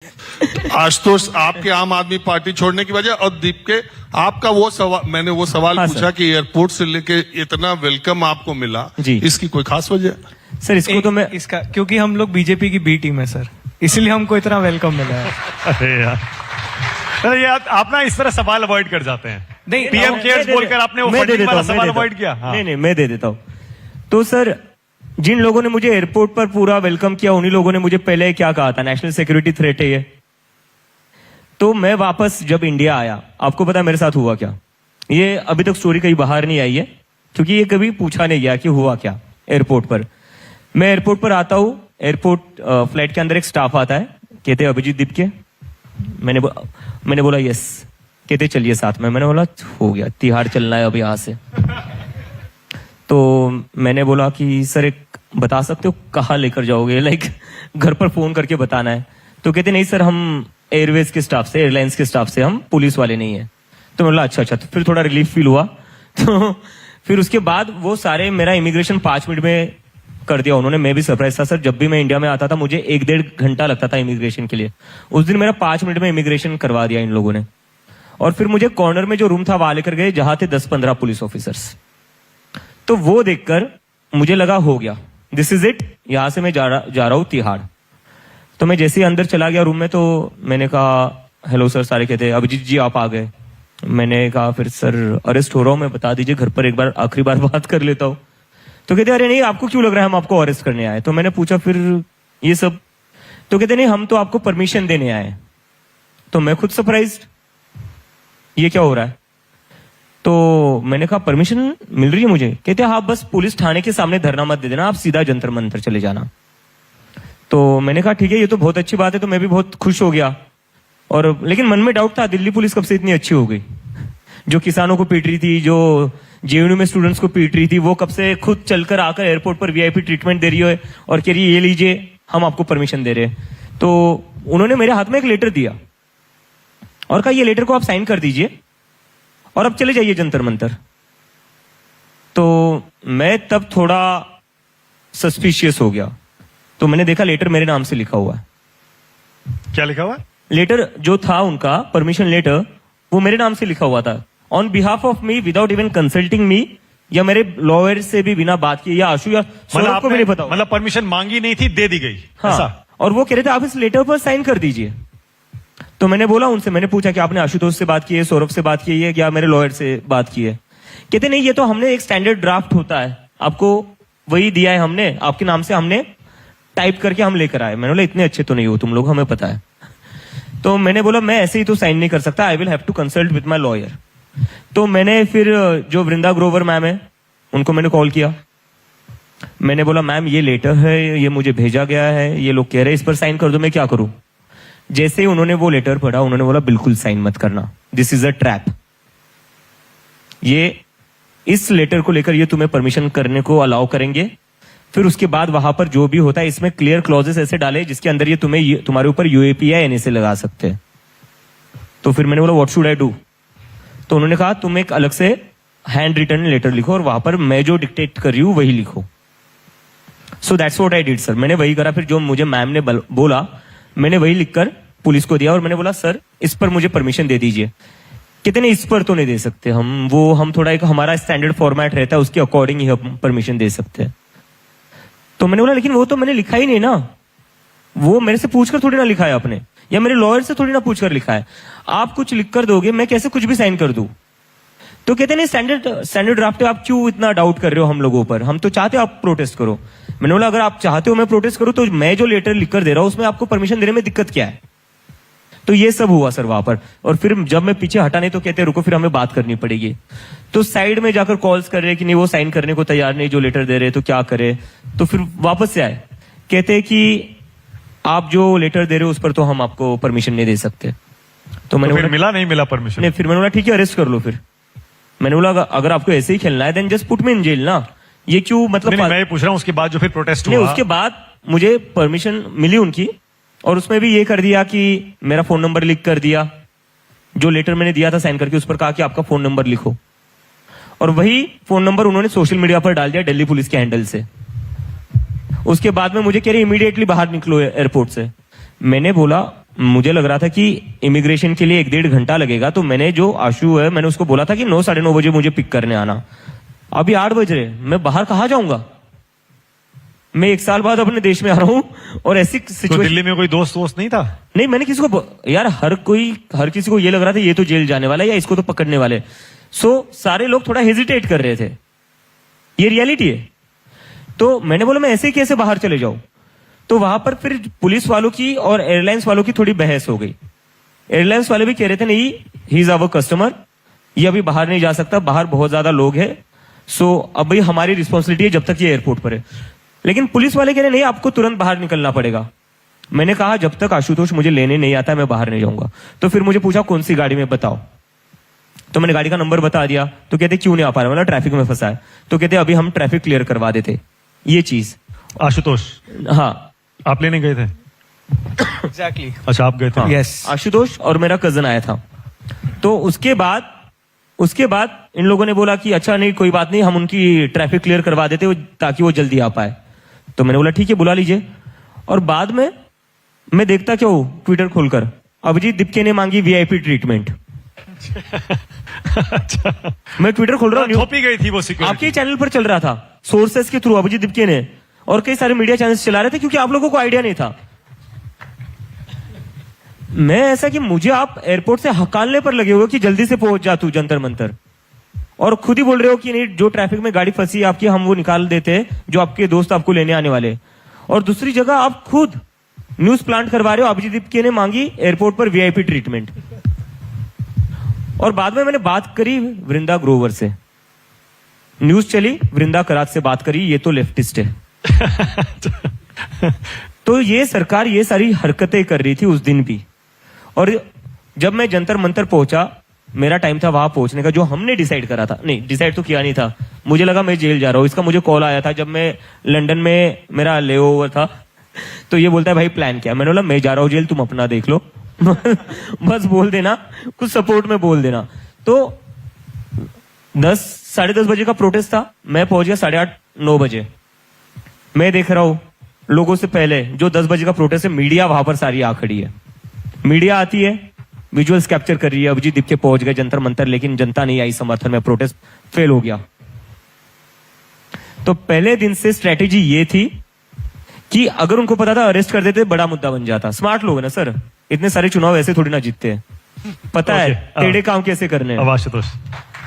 आशुतोष, आपके आम आदमी पार्टी छोड़ने की वजह और दीप के आपका वो सवाल, मैंने वो सवाल हाँ, पूछा कि एयरपोर्ट से लेके इतना वेलकम आपको मिला जी। इसकी कोई खास वजह? सर इसको तो मैं इसका क्योंकि हम लोग बीजेपी की बी टीम है सर, इसलिए हमको इतना वेलकम मिला है। अरे यार, अरे यार आप ना इस तरह सवाल अवॉइड कर जाते हैं। नहीं, पीएम केयर्स बोलकर आपने वो मैं दे फंडिंग देता वाला हूं, मैं सवाल देता अवॉइड हूं। किया। हाँ। नहीं मैं दे देता हूं। तो सर जिन लोगों ने मुझे एयरपोर्ट पर पूरा वेलकम किया उन्हीं लोगों ने मुझे पहले क्या कहा था, नेशनल सिक्योरिटी थ्रेट है ये। तो मैं वापस जब इंडिया आया, आपको पता है मेरे साथ हुआ क्या? ये अभी तक स्टोरी कहीं बाहर नहीं आई है क्योंकि ये कभी पूछा नहीं गया कि हुआ क्या एयरपोर्ट पर। मैं एयरपोर्ट पर आता हूं, एयरपोर्ट फ्लाइट के अंदर एक स्टाफ आता है, कहते अभिजीत दीपके। मैंने बोला यस, कहते चलिए साथ में। मैंने बोला हो गया, तिहाड़ चलना है अब यहां से। तो मैंने बोला कि सर एक बता सकते हो कहाँ लेकर जाओगे, लाइक घर पर फोन करके बताना है। तो कहते नहीं सर, हम एयरवेज के स्टाफ से, एयरलाइंस के स्टाफ से, हम पुलिस वाले नहीं है। तो मैं बोला अच्छा। तो फिर थोड़ा रिलीफ फील हुआ। तो फिर उसके बाद वो सारे मेरा इमिग्रेशन 5 मिनट में कर दिया उन्होंने। मैं भी सरप्राइज था सर, जब भी मैं इंडिया में आता था मुझे 1-1.5 घंटा लगता था इमिग्रेशन के लिए। उस दिन मेरा 5 मिनट में इमिग्रेशन करवा दिया इन लोगों ने। और फिर मुझे कॉर्नर में जो रूम था वहां लेकर गए जहां थे 10-15 पुलिस ऑफिसर्स। तो वो देखकर मुझे लगा हो गया, दिस इज इट, यहां से मैं जा रहा हूं तिहाड़। तो मैं जैसे ही अंदर चला गया रूम में तो मैंने कहा हेलो सर, सारे कहते अभिजीत जी आप आ गए। मैंने कहा फिर सर अरेस्ट हो रहा हूं मैं, बता दीजिए घर पर एक बार आखिरी बार बात कर लेता हूं। तो कहते अरे नहीं, आपको क्यों लग रहा है हम आपको अरेस्ट करने आए? तो मैंने पूछा फिर ये सब? तो कहते नहीं, हम तो आपको परमिशन देने आए। तो मैं खुद सरप्राइज्ड, ये क्या हो रहा है? तो मैंने कहा परमिशन मिल रही है मुझे? कहते हाँ, बस पुलिस थाने के सामने धरना मत दे देना, आप सीधा जंतर मंतर चले जाना। तो मैंने कहा ठीक है, ये तो बहुत अच्छी बात है। तो मैं भी बहुत खुश हो गया। और लेकिन मन में डाउट था, दिल्ली पुलिस कब से इतनी अच्छी हो गई? जो किसानों को पीट रही थी, जो जेएनयू में स्टूडेंट्स को पीट रही थी, वो कब से खुद चलकर आकर एयरपोर्ट पर वीआईपी ट्रीटमेंट दे रही है और कह रही है ये लीजिए हम आपको परमिशन दे रहे हैं। तो उन्होंने मेरे हाथ में एक लेटर दिया और कहा ये लेटर को आप साइन कर दीजिए और अब चले जाइए जंतर मंतर। तो मैं तब थोड़ा सस्पिशियस हो गया। तो मैंने देखा लेटर मेरे नाम से लिखा हुआ है। क्या लिखा हुआ? लेटर जो था उनका परमिशन लेटर, वो मेरे नाम से लिखा हुआ था, on behalf of me, without even consulting me, या मेरे लॉयर से भी बिना बात किए, या आशु या सौरभ को भी नहीं पता। मतलब परमिशन मांगी नहीं थी, दे दी गई। हाँ, ऐसा? और वो कह रहे थे आप इस लेटर पर साइन कर दीजिए। तो मैंने बोला उनसे, मैंने पूछा कि आपने आशुतोष से बात की है, सौरभ से बात की है, या मेरे लॉयर से बात की है? कहते नहीं, ये तो हमने एक स्टैंडर्ड ड्राफ्ट होता है, आपको वही दिया है हमने, आपके नाम से हमने टाइप करके हम लेकर आए। मैंने बोला इतने अच्छे तो नहीं हो तुम लोग, हमें पता है। तो मैंने बोला मैं ऐसे ही तो साइन नहीं कर सकता, I will have to consult with my lawyer. तो मैंने फिर जो वृंदा ग्रोवर मैम है उनको मैंने कॉल किया। मैंने बोला मैम ये लेटर है, ये मुझे भेजा गया है, ये लोग कह रहे हैं इस पर साइन कर दो, मैं क्या करूं? जैसे ही उन्होंने वो लेटर पढ़ा, उन्होंने बोला बिल्कुल साइन मत करना, दिस इज अ ट्रैप। ये इस लेटर को लेकर ये तुम्हें परमिशन करने को अलाउ करेंगे, फिर उसके बाद वहां पर जो भी होता है इसमें क्लियर क्लॉजेस ऐसे डाले जिसके अंदर ये तुम्हारे ऊपर यूएपी या एनएसए लगा सकते हैं। तो फिर मैंने बोला व्हाट शुड आई डू? तो उन्होंने कहा तुम एक अलग से हैंड रिटन लेटर लिखो और वहां पर मैं जो डिक्टेट कर रही हूं वही लिखो। So that's what I did sir, मैंने वही करा। फिर जो मुझे मैम ने बोला मैंने वही लिखकर पुलिस को दिया और मैंने बोला सर इस पर मुझे परमिशन दे दीजिए। कहते नहीं, इस पर तो नहीं दे सकते हम थोड़ा एक हमारा स्टैंडर्ड फॉर्मेट रहता है, उसके अकॉर्डिंग ही हम परमिशन दे सकते हैं। तो मैंने बोला लेकिन वो तो मैंने लिखा ही नहीं ना, वो मेरे से पूछकर थोड़ी ना लिखा है आपने, या मेरे लॉयर से थोड़ी ना पूछकर लिखा है। आप कुछ लिख कर दोगे, मैं कैसे कुछ भी साइन कर दूं? तो कहते नहीं स्टैंडर्ड ड्राफ्ट है, आप क्यों इतना डाउट कर रहे हो हम लोगों पर? हम तो चाहते हो आप प्रोटेस्ट करो। मैंने बोला अगर आप चाहते हो मैं प्रोटेस्ट करूं तो मैं जो लेटर लिख कर दे रहा हूं उसमें आपको परमिशन देने में दिक्कत क्या है? तो ये सब हुआ सर वहां पर। और फिर जब मैं पीछे हटा नहीं तो कहते रुको फिर हमें बात करनी पड़ेगी। तो साइड में जाकर कॉल्स कर रहे कि नहीं वो साइन करने को तैयार नहीं जो लेटर दे रहे, तो क्या करे? तो फिर वापस से आए, कहते कि आप जो लेटर दे रहे हो उस पर तो हम आपको परमिशन नहीं दे सकते। तो मैंने फिर मिला नहीं मिला परमिशन? नहीं, फिर मैंने बोला ठीक है अरेस्ट कर लो। फिर मैंने बोला अगर आपको ऐसे ही खेलना है then just put me in jail ना, ये क्यों मतलब नहीं, मैं ये पूछ रहा हूँ उसके बाद जो फिर प्रोटेस्ट नहीं, हुआ? उसके बाद मुझे परमिशन मिली उनकी और उसमें भी ये कर दिया कि मेरा फोन नंबर लिख कर दिया, जो लेटर मैंने दिया था साइन करके उस पर कहा कि आपका फोन नंबर लिखो, और वही फोन नंबर उन्होंने सोशल मीडिया पर डाल दिया दिल्ली पुलिस के हैंडल से। उसके बाद में मुझे कह रहे इमीडिएटली बाहर निकलो एयरपोर्ट से। मैंने बोला मुझे लग रहा था कि इमिग्रेशन के लिए 1-1.5 घंटा लगेगा, तो मैंने जो आशु है मैंने उसको बोला था कि 9-9:30 बजे मुझे पिक करने आना। अभी 8 बज रहे, मैं बाहर कहाँ जाऊंगा? मैं 1 साल बाद अपने देश में आ रहा हूं और ऐसी तो सिचुएशन। दिल्ली में कोई दोस्त नहीं था? नहीं, मैंने किसी को यार हर किसी को ये लग रहा था ये तो जेल जाने वाला है या इसको तो पकड़ने वाले। सो सारे लोग थोड़ा हेजिटेट कर रहे थे, ये रियलिटी है। तो मैंने बोला मैं ऐसे ही कैसे बाहर चले जाऊं? तो वहां पर फिर पुलिस वालों की और एयरलाइंस वालों की थोड़ी बहस हो गई। एयरलाइंस वाले भी कह रहे थे नहीं, ही इज आवर कस्टमर, ये अभी बाहर नहीं जा सकता, बाहर बहुत ज्यादा लोग हैं, सो अभी हमारी रिस्पॉन्सिबिलिटी है जब तक ये एयरपोर्ट पर है। लेकिन पुलिस वाले कह रहे नहीं, आपको तुरंत बाहर निकलना पड़ेगा। मैंने कहा जब तक आशुतोष मुझे लेने नहीं आता मैं बाहर नहीं जाऊंगा। तो फिर मुझे पूछा कौन सी गाड़ी में बताओ, तो मैंने गाड़ी का नंबर बता दिया। तो कहते क्यों नहीं आ पा रहा? मतलब ट्रैफिक में फंसा है। तो कहते अभी हम ट्रैफिक क्लियर करवा देते। ये चीज आशुतोष हाँ, आप लेने गए थे? एग्जैक्टली। अच्छा, आप गए थे? हाँ, Yes. आशुतोष और मेरा कजन आया था। तो उसके बाद इन लोगों ने बोला कि अच्छा नहीं कोई बात नहीं, हम उनकी ट्रैफिक क्लियर करवा देते ताकि वो जल्दी आ पाए। तो मैंने बोला ठीक है बुला लीजिए। और बाद में मैं देखता क्या हूं ट्विटर खोलकर, अभिजीत दीपके ने मांगी वीआईपी ट्रीटमेंट। मैं ट्विटर खोल रहा हूँ, थोपी गई थी वो सिक्योरिटी। आपके चैनल पर चल रहा था, सोर्सेस के थ्रू अभिजीत दीपके ने, और कई सारे मीडिया चैनल्स चला रहे थे क्योंकि आप लोगों को आइडिया नहीं था। मैं ऐसा कि मुझे आप एयरपोर्ट से हकालने पर लगे हुए कि जल्दी से पहुंच जा तू जंतर मंतर, और खुद ही बोल रहे हो कि नहीं जो ट्रैफिक में गाड़ी फंसी है आपकी हम वो निकाल देते हैं, जो आपके दोस्त आपको लेने आने वाले। और दूसरी जगह आप खुद न्यूज प्लांट करवा रहे हो, अभिजीत दीपके ने मांगी एयरपोर्ट पर वीआईपी ट्रीटमेंट। और बाद में मैंने बात करी वृंदा ग्रोवर से, न्यूज चली वृंदा करात से बात करी, ये तो लेफ्टिस्ट है। तो ये सरकार ये सारी हरकतें कर रही थी उस दिन भी। और जब मैं जंतर मंतर पहुंचा, मेरा टाइम था वहां पहुंचने का, जो हमने डिसाइड करा था। नहीं, डिसाइड तो किया नहीं था, मुझे लगा मैं जेल जा रहा हूं। इसका मुझे कॉल आया था जब मैं लंदन में मेरा लेओवर था। तो ये बोलता है भाई प्लान क्या? मैंने बोला मैं जा रहा हूं जेल, तुम अपना देख लो। बस बोल देना, कुछ सपोर्ट में बोल देना। तो 10-10:30 बजे का प्रोटेस्ट था, मैं पहुंच गया 8:30-9 बजे। मैं देख रहा हूं लोगों से पहले जो 10 बजे का प्रोटेस्ट है, मीडिया वहां पर सारी आ खड़ी है। मीडिया आती है, विजुअल्स कैप्चर कर रही है, अभिजीत दीपके पहुंच गए जंतर मंतर, लेकिन जनता नहीं आई समर्थन में, प्रोटेस्ट फेल हो गया। तो पहले दिन से स्ट्रेटेजी ये थी कि अगर उनको पता था अरेस्ट कर देते बड़ा मुद्दा बन जाता। स्मार्ट लोग है ना सर, इतने सारे चुनाव ऐसे थोड़ी ना जीतते हैं, पता है टेढ़े काम कैसे करने हैं। अब आशुतोष